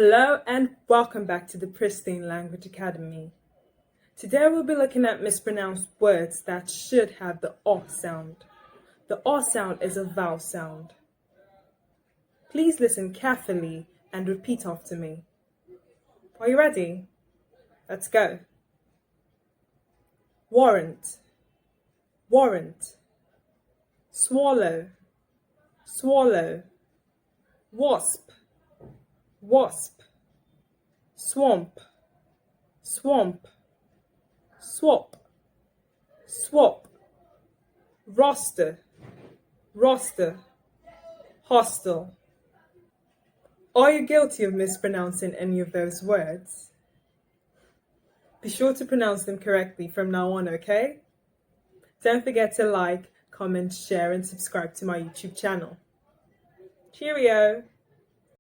Hello and welcome back to the Pristine Language Academy. Today we'll be looking at mispronounced words that should have the O sound. The O sound is a vowel sound. Please listen carefully and repeat after me. Are you ready? Let's go. Warrant, warrant. Swallow, swallow. Wasp, wasp. Swamp, swamp. Swap, swap. Roster, roster. Hostel. Are you guilty of mispronouncing any of those words? Be sure to pronounce them correctly from now on, okay? Don't forget to like, comment, share, and subscribe to my YouTube channel. Cheerio!